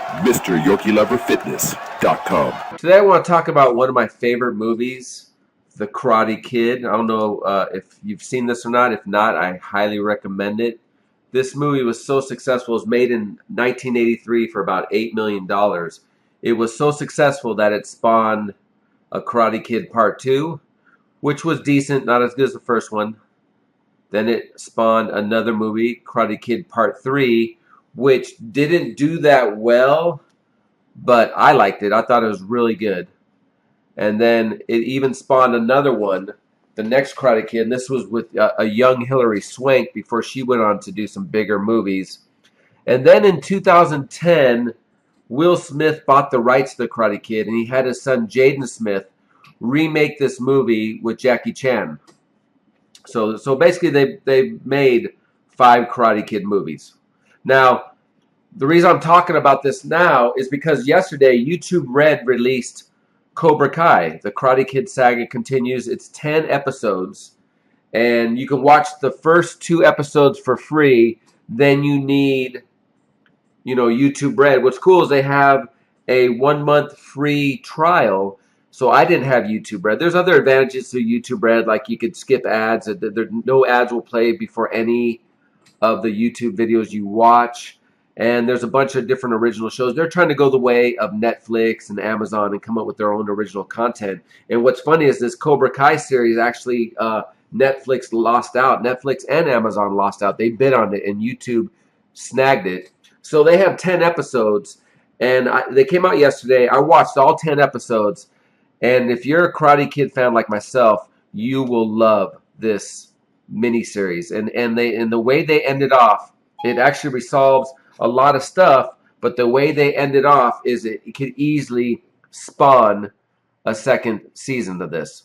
MrYorkieLoverFitness.com. Today I want to talk about one of my favorite movies, The Karate Kid. I don't know if you've seen this or not. If not, I highly recommend it. This movie was so successful. It was made in 1983 for about $8 million. It was so successful that it spawned a Karate Kid Part 2, which was decent, not as good as the first one. Then it spawned another movie, Karate Kid Part 3, which didn't do that well, but I liked it. I thought it was really good. And then it even spawned another one, the next Karate Kid, and this was with a young Hilary Swank before she went on to do some bigger movies. And then in 2010, Will Smith bought the rights to the Karate Kid, and he had his son Jaden Smith remake this movie with Jackie Chan. So basically they made 5 Karate Kid movies. Now, the reason I'm talking about this now is because yesterday YouTube Red released Cobra Kai. The Karate Kid saga continues. It's 10 episodes, and you can watch the first 2 episodes for free. Then you need, YouTube Red. What's cool is they have a 1-month free trial. So I didn't have YouTube Red. There's other advantages to YouTube Red, like you could skip ads. No ads will play before any of the YouTube videos you watch. And there's a bunch of different original shows. They're trying to go the way of Netflix and Amazon and come up with their own original content. And what's funny is this Cobra Kai series actually Netflix lost out. Netflix and Amazon lost out. They bid on it, and YouTube snagged it. So they have 10 episodes, and they came out yesterday. I watched all 10 episodes. And if you're a Karate Kid fan like myself, you will love this miniseries. And the way they ended off, it actually resolves a lot of stuff. But the way they ended off is it could easily spawn a second season of this.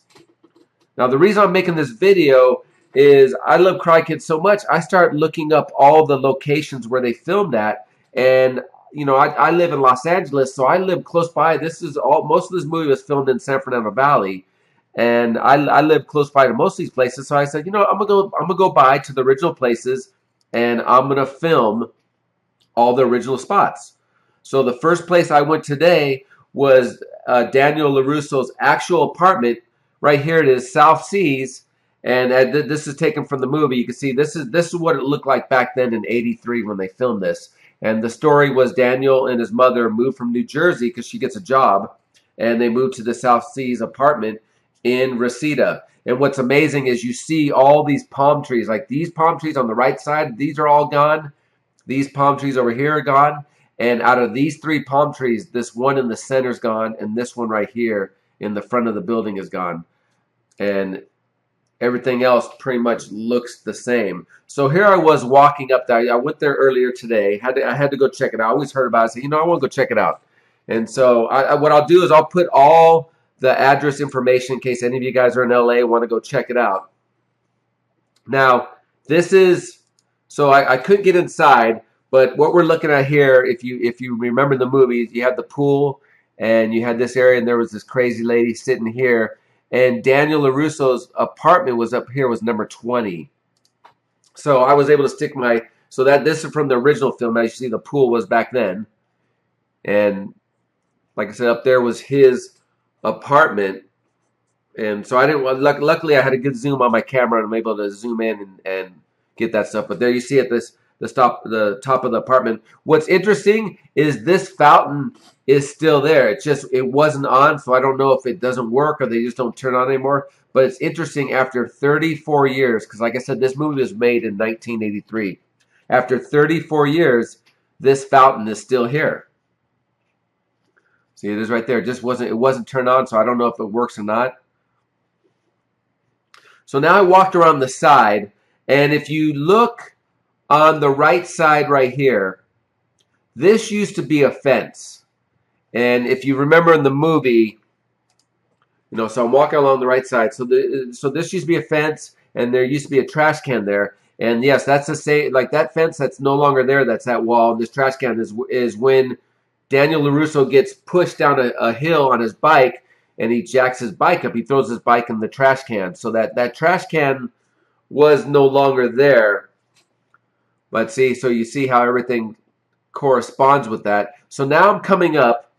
Now, the reason I'm making this video is I love Karate Kid so much. I start looking up all the locations where they filmed at, and I live in Los Angeles, so I live close by. Most of this movie was filmed in San Fernando Valley, and I live close by to most of these places. So I said, I'm gonna go by to the original places, and I'm gonna film all the original spots. So the first place I went today was Daniel LaRusso's actual apartment. Right here it is, South Seas, and this is taken from the movie. You can see this is what it looked like back then in '83 when they filmed this. And the story was Daniel and his mother moved from New Jersey because she gets a job, and they moved to the South Seas apartment in Reseda. And what's amazing is you see all these palm trees, like these palm trees on the right side, these are all gone. These palm trees over here are gone. And out of these 3 palm trees, this one in the center is gone, and this one right here in the front of the building is gone. And everything else pretty much looks the same. So here I was walking up there. I went there earlier today. I had to go check it out. I always heard about it. I said, I want to go check it out. And so what I'll do is I'll put all the address information in case any of you guys are in LA and want to go check it out. Now, so I couldn't get inside, but what we're looking at here, if you remember the movie, you had the pool and you had this area, and there was this crazy lady sitting here. And Daniel LaRusso's apartment was up here, was number 20. So I was able to stick this is from the original film. As you see, the pool was back then. And like I said, up there was his apartment. And so luckily I had a good zoom on my camera, and I'm able to zoom in and get that stuff. But there you see it, the top of the apartment. What's interesting is this fountain is still there. It wasn't on, so I don't know if it doesn't work or they just don't turn on anymore. But it's interesting, after 34 years, because like I said, this movie was made in 1983. After 34 years, this fountain is still here. See, it is right there. It wasn't turned on, so I don't know if it works or not. So now I walked around the side, and if you look on the right side right here, this used to be a fence. And if you remember in the movie, so I'm walking along the right side. So this used to be a fence, and there used to be a trash can there. And yes, that's the same, like that fence that's no longer there. That's that wall. This trash can is when Daniel LaRusso gets pushed down a hill on his bike, and he jacks his bike up. He throws his bike in the trash can. So that trash can was no longer there. But see, so you see how everything corresponds with that. So now I'm coming up,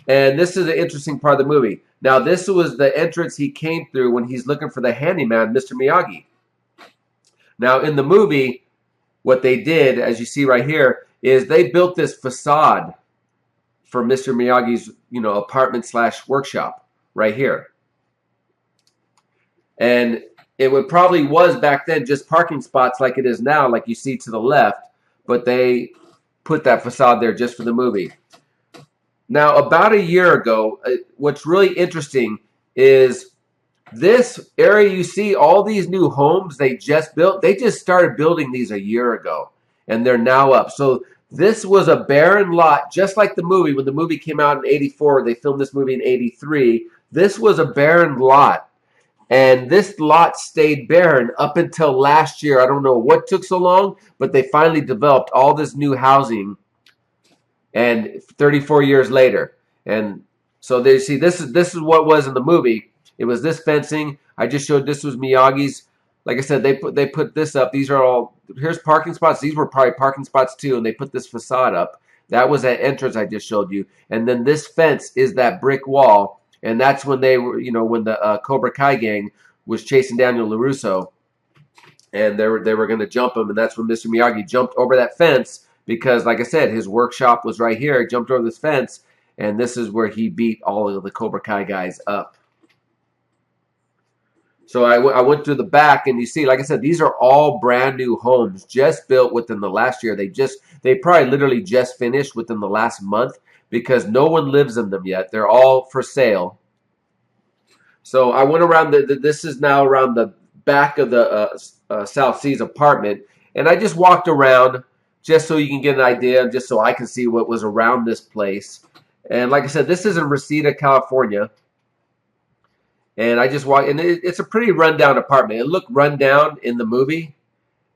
and this is an interesting part of the movie. Now, this was the entrance he came through when he's looking for the handyman, Mr. Miyagi. Now, in the movie, what they did, as you see right here, is they built this facade for Mr. Miyagi's, apartment / workshop right here. And it would probably was back then just parking spots like it is now, like you see to the left, but they put that facade there just for the movie. Now, about a year ago, what's really interesting is this area you see, all these new homes they just built, they just started building these a year ago, and they're now up. So this was a barren lot, just like the movie. When the movie came out in 84, they filmed this movie in 83. This was a barren lot. And this lot stayed barren up until last year. I don't know what took so long, but they finally developed all this new housing, and 34 years later. And so they see this is what was in the movie. It was this fencing. I just showed this was Miyagi's. Like I said, they put this up. These are all, here's parking spots. These were probably parking spots too, and they put this facade up. That was that entrance I just showed you. And then this fence is that brick wall. And that's when they were, when the Cobra Kai gang was chasing Daniel LaRusso, and they were going to jump him, and that's when Mr. Miyagi jumped over that fence because, like I said, his workshop was right here. He jumped over this fence, and this is where he beat all of the Cobra Kai guys up. So I went through the back, and you see, like I said, these are all brand new homes just built within the last year. They probably literally just finished within the last month, because no one lives in them yet. They're all for sale. So I went around, this is now around the back of the South Seas apartment, and I just walked around just so you can get an idea, just so I can see what was around this place. And like I said, this is in Reseda, California. And I just walked, and it's a pretty rundown apartment. It looked rundown in the movie,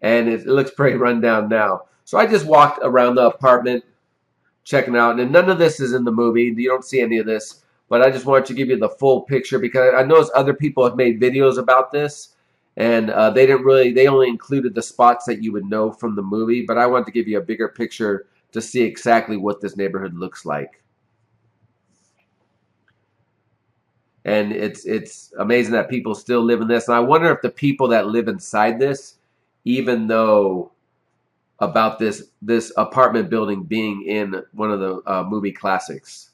and it looks pretty rundown now. So I just walked around the apartment, checking out, and none of this is in the movie. You don't see any of this, but I just wanted to give you the full picture because I noticed other people have made videos about this, and they only included the spots that you would know from the movie, but I wanted to give you a bigger picture to see exactly what this neighborhood looks like. And it's amazing that people still live in this, and I wonder if the people that live inside this, even though about this apartment building being in one of the movie classics.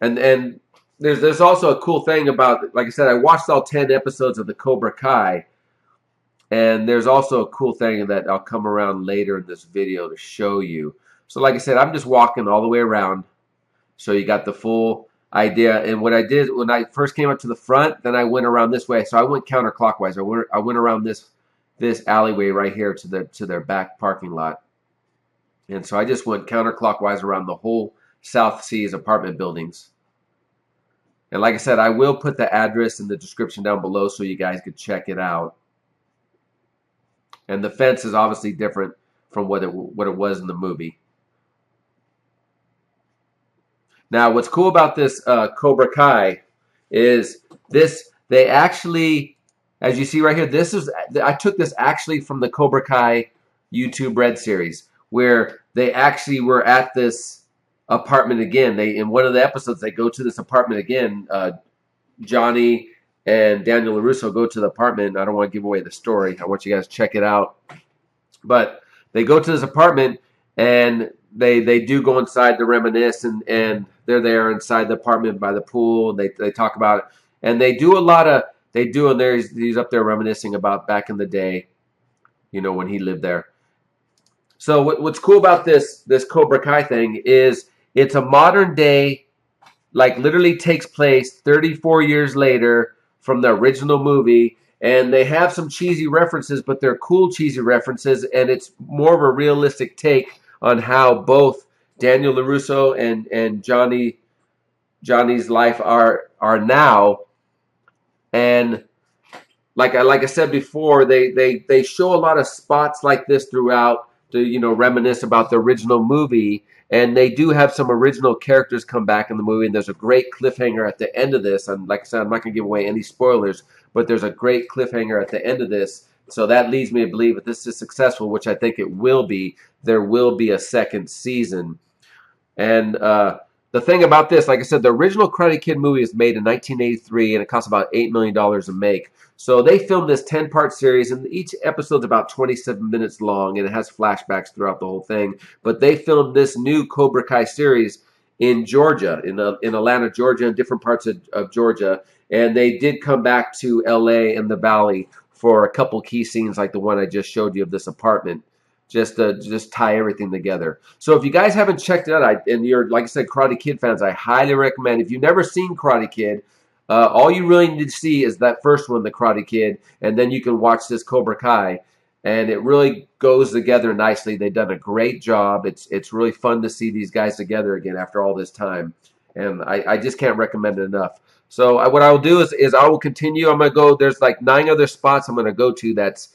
And there's also a cool thing about, like I said, I watched all 10 episodes of the Cobra Kai, and there's also a cool thing that I'll come around later in this video to show you. So like I said, I'm just walking all the way around, so you got the full idea. And what I did when I first came up to the front, then I went around this way. So I went counterclockwise. I went around this alleyway right here to their back parking lot. And so I just went counterclockwise around the whole South Seas apartment buildings. And like I said, I will put the address in the description down below so you guys could check it out. And the fence is obviously different from what it was in the movie. Now, what's cool about this Cobra Kai is they actually, as you see right here, I took this actually from the Cobra Kai YouTube Red series, where they actually were at this apartment again. In one of the episodes, they go to this apartment again. Johnny and Daniel LaRusso go to the apartment. I don't want to give away the story. I want you guys to check it out. But they go to this apartment, and they do go inside to reminisce, and they're there inside the apartment by the pool. They talk about it, and they do a lot of, and he's up there reminiscing about back in the day, when he lived there. So what's cool about this Cobra Kai thing is it's a modern day, like literally takes place 34 years later from the original movie, and they have some cheesy references, but they're cool cheesy references, and it's more of a realistic take on how both Daniel LaRusso and Johnny's life are now. And like I said before, they show a lot of spots like this throughout to reminisce about the original movie, and they do have some original characters come back in the movie, and there's a great cliffhanger at the end of this. And like I said, I'm not going to give away any spoilers, but there's a great cliffhanger at the end of this So that leads me to believe if this is successful, which I think it will be, there will be a second season. And the thing about this, like I said, the original Karate Kid movie was made in 1983, and it cost about $8 million to make. So they filmed this 10-part series, and each episode's about 27 minutes long, and it has flashbacks throughout the whole thing. But they filmed this new Cobra Kai series in Georgia, in Atlanta, Georgia, and different parts of Georgia. And they did come back to LA and the Valley for a couple key scenes like the one I just showed you of this apartment, just to just tie everything together. So if you guys haven't checked it out, and you're, like I said, Karate Kid fans, I highly recommend. If you've never seen Karate Kid, all you really need to see is that first one, The Karate Kid, and then you can watch this Cobra Kai, and it really goes together nicely. They've done a great job. It's really fun to see these guys together again after all this time, and I just can't recommend it enough. So what I will do is I will continue. I'm gonna go. There's like 9 other spots I'm gonna go to that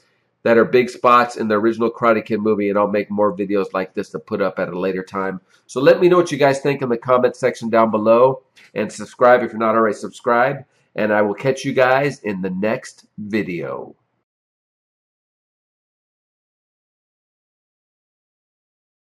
are big spots in the original Karate Kid movie, and I'll make more videos like this to put up at a later time. So let me know what you guys think in the comment section down below, and subscribe if you're not already subscribed, and I will catch you guys in the next video.